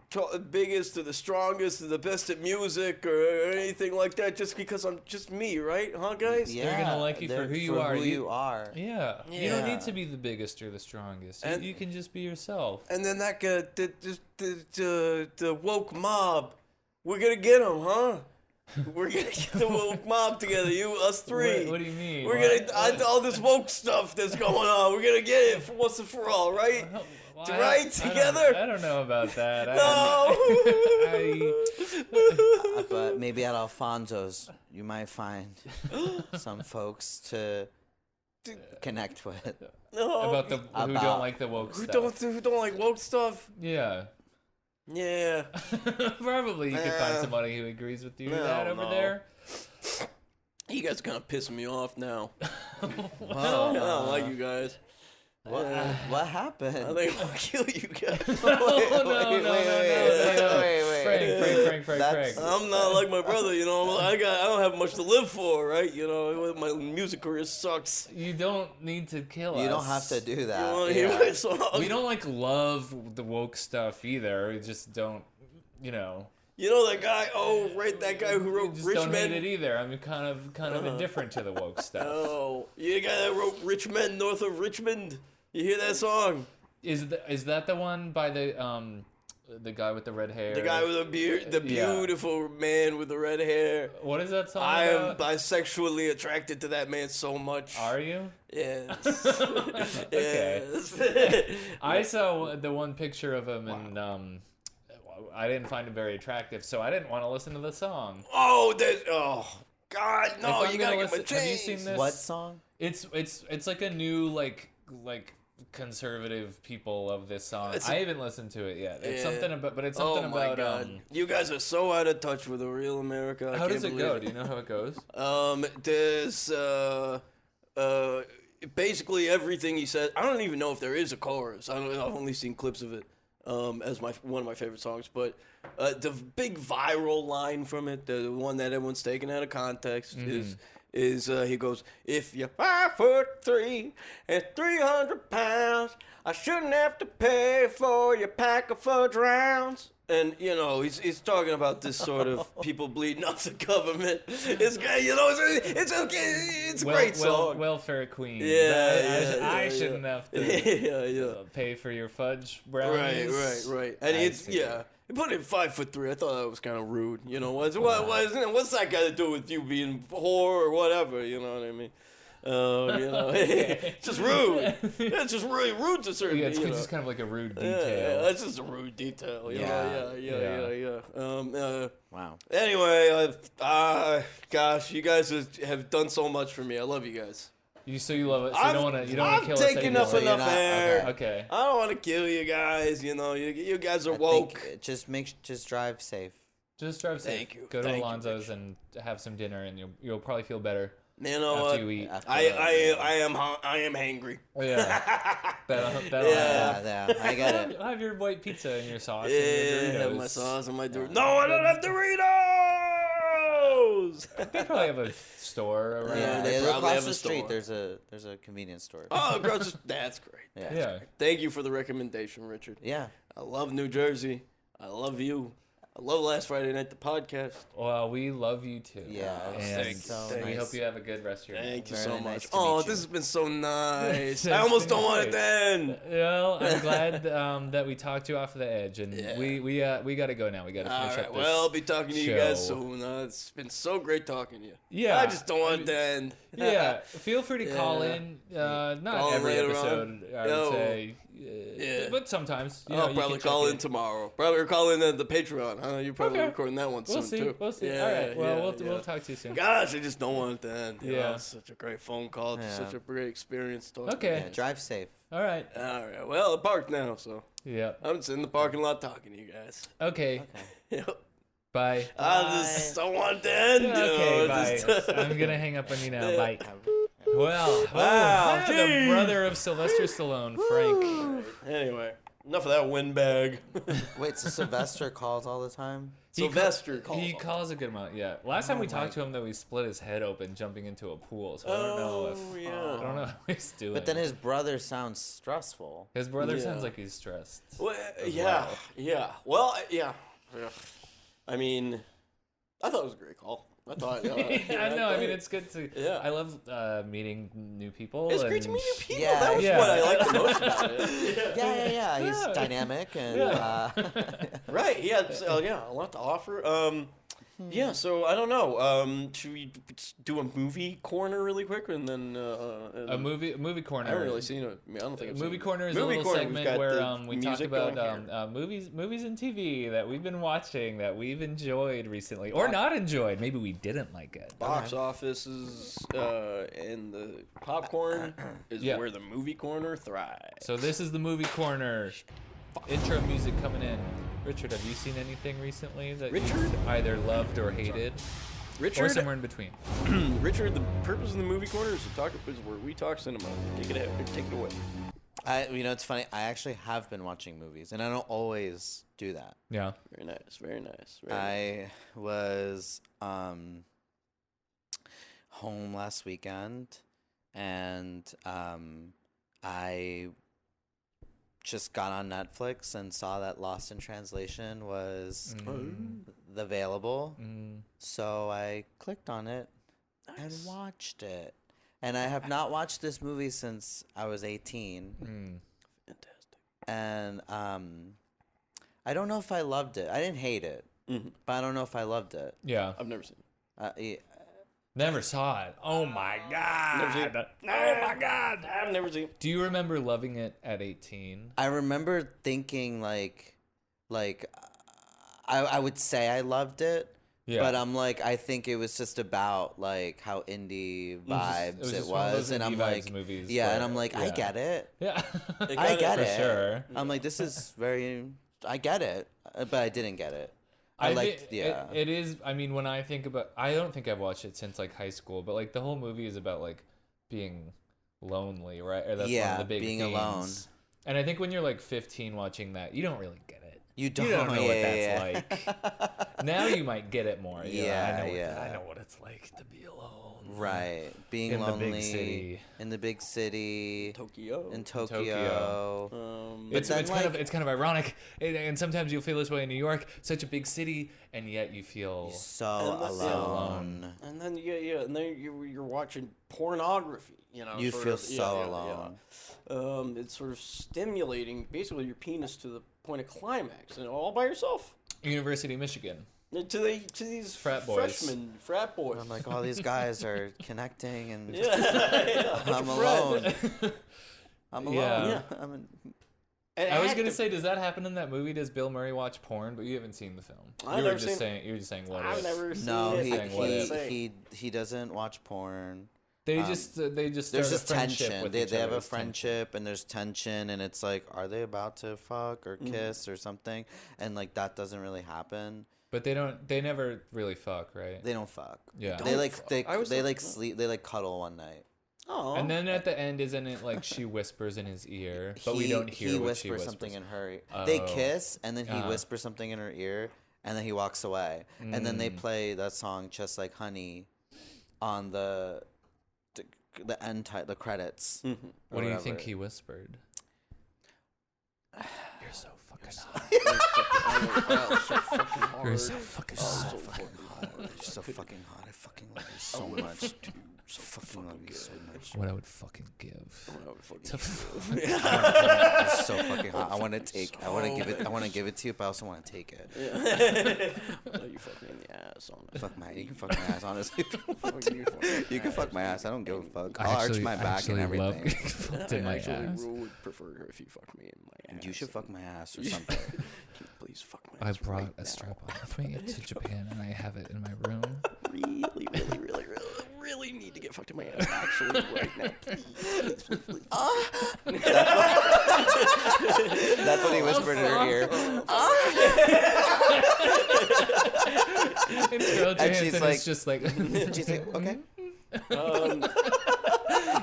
biggest or the strongest or the best at music or anything like that. Just because I'm just me, right? Huh, guys? Yeah. gonna like you for they're- who you are. Who You- you are. Yeah. You don't Yeah. need to be the biggest or the strongest. And- You can just be yourself. And then that guy, the woke mob, we're gonna get them, huh? We're gonna get the woke mob together. Us three. What do you mean? We're What? gonna all this woke stuff that's going on. We're gonna get it for once and for all, right? Well, Right? Together? I don't know about that. No. But maybe at Alfonso's, you might find some folks to connect with. No. About the who About- don't like the woke who stuff. don't like woke stuff? Yeah. Yeah. Probably you could find Uh, somebody who agrees with you no, that over no. there. You guys are kind of pissing me off now. Whoa. I don't like you guys. What happened? I think I'll kill you guys. Frank. That's- I'm not like my brother, you know. I don't have much to live for, right? You know, my music career sucks. You don't need to kill us. You don't have to do You that. want to hear Yeah. my song? We don't like love the woke stuff either. We just don't, you know. You know that guy? Oh, right, that guy who We wrote just Rich don't hate Men. it either. I'm kind of indifferent to the woke stuff. Oh, you the guy that wrote Rich Men North of Richmond. You hear that song? Is that the one by the guy with the red hair? The guy with the beard, the Yeah. beautiful man with the red hair. What is that song I am about? bisexually attracted to that man so much. Are you? Yes. Okay. Yes. I saw the one picture of him and I didn't find him very attractive, so I didn't want to listen to the song. Oh, God, If no! I'm You gonna gotta get my listen- have you chains. seen this? What song? It's like a new like conservative people of this song. It's- I haven't listened to it yet. It's Yeah. something about, but it's Oh something my about God! You guys are so out of touch with the real America. I how can't does it believe go? Do you know how it goes? There's basically everything he said. I don't even know if there is a chorus. I've only seen clips of it as one of my favorite songs. But the big viral line from it, the one that everyone's taken out of context, is he goes, "If you're 5'3" and 300 pounds, I shouldn't have to pay for your pack of fudge rounds." And he's talking about this sort of people bleeding off the government. It's great, it's a great song. Welfare queen. I shouldn't have to pay for your fudge brownies. Right. And he put it 5'3". I thought that was kind of rude. What's that got to do with you being whore or whatever? You know what I mean? It's just rude. It's just really rude to certain. Yeah, it's just kind of like a rude detail. Yeah, it's just a rude detail. Yeah. Wow. Anyway, gosh, you guys have done so much for me. I love you guys. You love it. So you don't want to kill us. I've taken up enough air. Okay. I don't want to kill you guys. You guys are woke. Just drive safe. Just drive safe. Thank you. Go to Thank you, Alonzo's and have some dinner, and you'll probably feel better. You know after you eat. I am hangry. Oh, yeah. Yeah. I get it. Have your white pizza and your sauce Yeah, and your have Doritos. my sauce and my Doritos. No, I don't have Doritos. They probably have a store around. Yeah, they probably across have a the street. store. There's a convenience store. Oh, gross. That's great. Yeah. Thank you for the recommendation, Richard. Yeah. I love New Jersey. I love you. I love Last Friday Night, the podcast. Well, we love you too. Yeah. And So we nice. hope you have a good rest of your Thank you Very so nice much. to Oh, meet this you. has been so nice. It's I almost been don't want it great. to end. Well, I'm glad that we talked you off the edge, and Yeah. we got to go now. We got to All finish right. up this. Well, I'll be talking to you guys show. soon. It's been so great talking to you. Yeah. I just don't want it to end. Yeah, feel free to call Yeah. in. Not Call in every later episode, on. I No. would say. Yeah. But sometimes. I'll you probably can call check in tomorrow. Probably call in the Patreon. Huh? You're probably Okay. recording that one We'll soon see. too. We'll see. Yeah, All right. Well, yeah. we'll talk to you soon. Gosh, I just don't want it to end. Yeah. It's such a great phone call. It's Yeah. such a great experience talking. Okay. Yeah, drive safe. All right. All right. Well, I parked now, so Yeah. I'm just in the parking lot talking to you guys. Okay. Yep. Bye. I just don't want it to end. Okay. Just- Bye. I'm gonna hang up on you now. Bye. Well, Wow, the geez. brother of Sylvester Stallone, Frank. Anyway, enough of that windbag. Wait, so Sylvester calls all the time? Sylvester calls. He all. calls a good amount. Yeah. Last time we my talked to him, though, we split his head open jumping into a pool. So I don't know if Oh, I yeah. don't know how he's doing. But then his brother sounds stressful. his brother Yeah. sounds like he's stressed. Well, as yeah, well. yeah. Well, yeah. I mean, I thought it was a great call. I thought. I know. I mean, it's good to. Yeah. I love meeting new people. It's great to and- meet new people. Yeah, that was yeah. what I liked the most about it. Yeah. He's Yeah. dynamic and Right. He had a lot to offer. Yeah. So I don't know. Should we do a movie corner really quick and then A movie corner. I haven't really seen it. I mean, I don't think I've Movie seen it. corner is Movie a little corner, we've segment got where the we talk music about going here. movies and TV that we've been watching that we've enjoyed recently or not enjoyed. Maybe we didn't like it. Box offices and the popcorn is Yeah. where the movie corner thrives. So this is the movie corner. Intro music coming in. Richard, have you seen anything recently that Richard? you either loved or hated, or Richard, somewhere in between? Richard, the purpose of the movie corner is where we talk cinema. Take it away. it's funny. I actually have been watching movies, and I don't always do that. Yeah. Very nice. Very nice. I was home last weekend, and I just got on Netflix and saw that Lost in Translation was available. So I clicked on it and watched it. And I have not watched this movie since I was 18. Fantastic. And I don't know if I loved it. I didn't hate it, but I don't know if I loved it. Yeah. I've never seen it. Never saw it. Oh my god. Never seen it. Oh my god. I've never seen it. Do you remember loving it at 18? I remember thinking like I would say I loved it, Yeah. but I'm like I think it was just about like how indie vibes was it just one of was, those and I'm indie like vibes movies yeah, and where- I'm like I yeah. get it, Yeah. I get for it, sure. I'm like this is very I get it, but I didn't get it. I liked it is. I mean, when I think about, I don't think I've watched it since like high school, but like the whole movie is about like being lonely, right? Or that's one Yeah, of the big being themes. alone. And I think when you're like 15 watching that, you don't really get it. You don't, know what yeah, that's like. Now you might get it more. You're like, Yeah, I know what it's like to be alone. Right. Being In the lonely big city. in the big city. Tokyo. In Tokyo. But It's, then, it's kind of ironic, and sometimes you'll feel this way in New York, such a big city, and yet you feel So alone. And then and then you're watching pornography. You sort feel of, so alone. It's sort of stimulating, basically your penis to the point of climax, and all by yourself. University of Michigan. To these Frat boys. frat boys. I'm like, all these guys are connecting, and yeah, I'm alone. I'm alone. Yeah. I'm in, I was gonna say, does that happen in that movie? Does Bill Murray watch porn? But you haven't seen the film. I've You were never just seen- saying. You were just saying what I've if. never seen no, it. he doesn't watch porn. They just start There's a just friendship tension. with They each have other. a It's tension. friendship, and there's tension, and it's like, are they about to fuck or kiss or something? And like that doesn't really happen. But they don't. They never really fuck, right? They don't fuck. Yeah. They Don't like fuck. they I was they like, like sleep. They like cuddle one night. Oh. And then at the end, isn't it like she whispers in his ear, but we don't hear He what whispers she whispers. something in her. They Oh. kiss, and then he Uh-huh. whispers something in her ear, and then he walks away. And then they play that song "Just Like Honey" on the end the credits. Mhm. or What do you think whatever. he whispered? You're so fucking hot. You're so fucking hot. You're so fucking hot. I fucking love you so much. So fucking love you so much. What I would fucking give. To You're so fucking hot. I want to take. I want to give it. I want to give it to you, but I also want to take it. You fuck me in the ass on it. Fuck my. You can fuck my ass. Honestly, you can fuck my ass. I don't give a fuck. I I'll arch actually- my I back and actually love everything. getting fucked in my ass. would prefer if you fuck me in my ass. You should fuck my ass or something. Can you please fuck my I ass brought right a now? strap on with me to Japan, and I have it in my room. Really need to get fucked in my ass actually right now. That's what he whispered in her ear. And Scarlett And she's Johansson like- is just like, She's like, okay,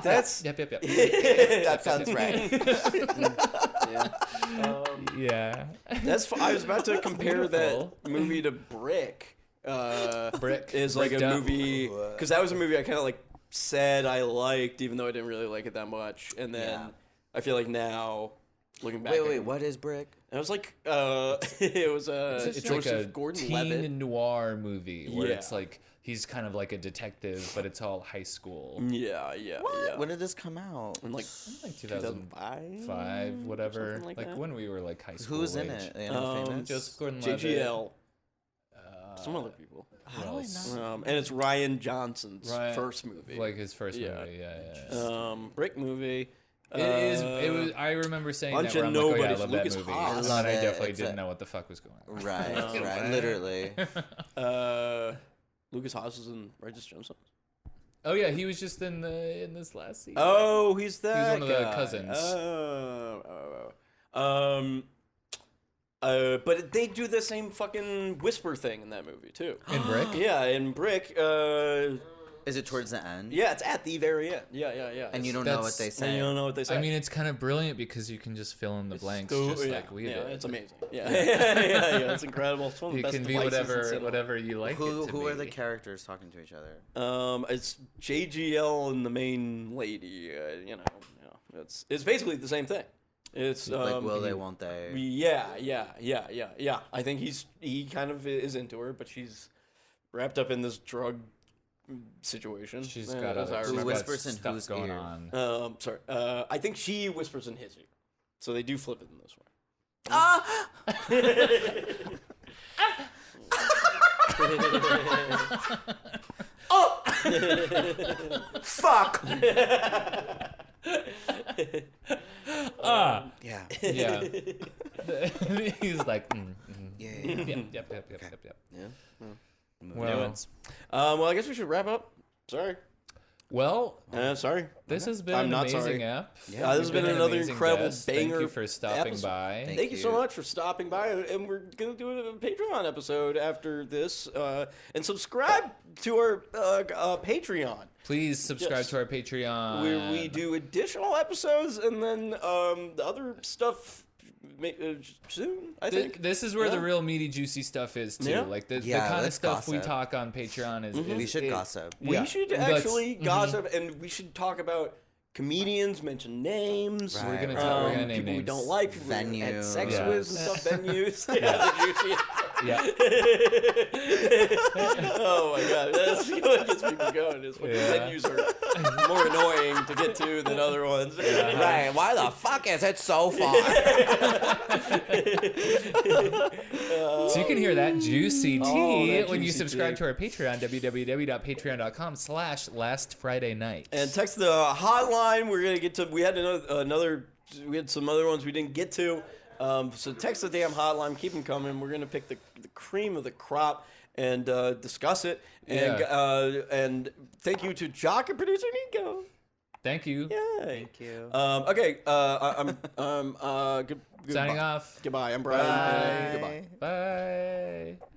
That's yep. that sounds right. Yeah. I was about to compare Beautiful. that movie to Brick. Brick Is like Bricked a Up. movie because that was a movie I kind of like said I liked, even though I didn't really like it that much. And then Yeah. I feel like now looking back, Wait, what is brick? I was like, it was It's Joseph like a Gordon-Levitt. teen noir movie where Yeah. it's like he's kind of like a detective, but it's all high school. Yeah. When did this come out? And like Like 2005, 2005, whatever. something like that. when we were like high school. Who's in age. it? Anyone famous? Joseph Gordon-Levitt. JGL, some other people. How do I know? And it's Ryan Johnson's Ryan- first movie. Like his first Yeah. movie. Yeah. Brick movie. It is. It was. I remember saying bunch that. Where of I'm like, oh yeah, I nobodies. love Lucas that movie. Haas. And Love I it. definitely It's didn't a- know what the fuck was going on. Right, literally. Lucas Haas is in Righteous Gemstones. Oh yeah, he was just in this last season. Oh, he's that one of the guy. cousins. But they do the same fucking whisper thing in that movie too. In Brick. Yeah, in Brick. Is it towards the end? Yeah, it's at the very end. Yeah. And you It's- don't know what That's- they And say. you don't know what they say. I mean, it's kind of brilliant because you can just fill in the blanks just like we yeah, did. it's amazing. Yeah, yeah, it's incredible. It's one of the You best can be devices in whatever cinema. you like. Who it to who are be. the characters talking to each other? It's JGL and the main lady. It's basically the same thing. It's Like, will they, won't they? Yeah. I think he kind of is into her, but she's wrapped up in this drug situation. She's Yeah, got as I other Who remember. whispers in stuff whose going ear? on. Sorry. I think she whispers in his ear, so they do flip it in this way. Fuck. Ah. Yeah. Yeah. He's like. Yeah. Yep. Yeah. Well, Well, I guess we should wrap up. Sorry. Well, Sorry. this has been I'm an not amazing sorry. app. Yeah, this has You've been an another amazing incredible guest. banger. Thank you for stopping episode. by. Thank you so much for stopping by, and we're gonna do a Patreon episode after this, and subscribe to our Patreon. Please subscribe Yes. to our Patreon. Where we do additional episodes, and then the other stuff soon. I think This is where the Yeah. real meaty, juicy stuff is too. Yeah. Like the Yeah, kind of let's stuff we gossip. talk on Patreon is. We should gossip. we yeah. should Let's- actually gossip, and we should talk about comedians, mention names. Right, We're gonna right. talk. We're gonna name people we names. don't like, people we had Venues. sex Yeah. with, and stuff. Venues. Yeah. Yeah. Oh my god, that's what gets people going. Is when Yeah. venues are more annoying to get to than other ones. Right? Why the fuck is it so far? So you can hear that juicy tea that when you juicy subscribe tea. to our Patreon, www.patreon.com/lastfridaynight. And text the hotline. We're gonna get to. We had another. We had some other ones we didn't get to. So text the damn hotline. Keep them coming. We're gonna pick the cream of the crop and discuss it. And and thank you to Jock and producer Nico. Thank you. Yay. Thank you. Okay. I'm Signing goodbye. off. Goodbye. I'm Brian. Bye. Goodbye. Bye.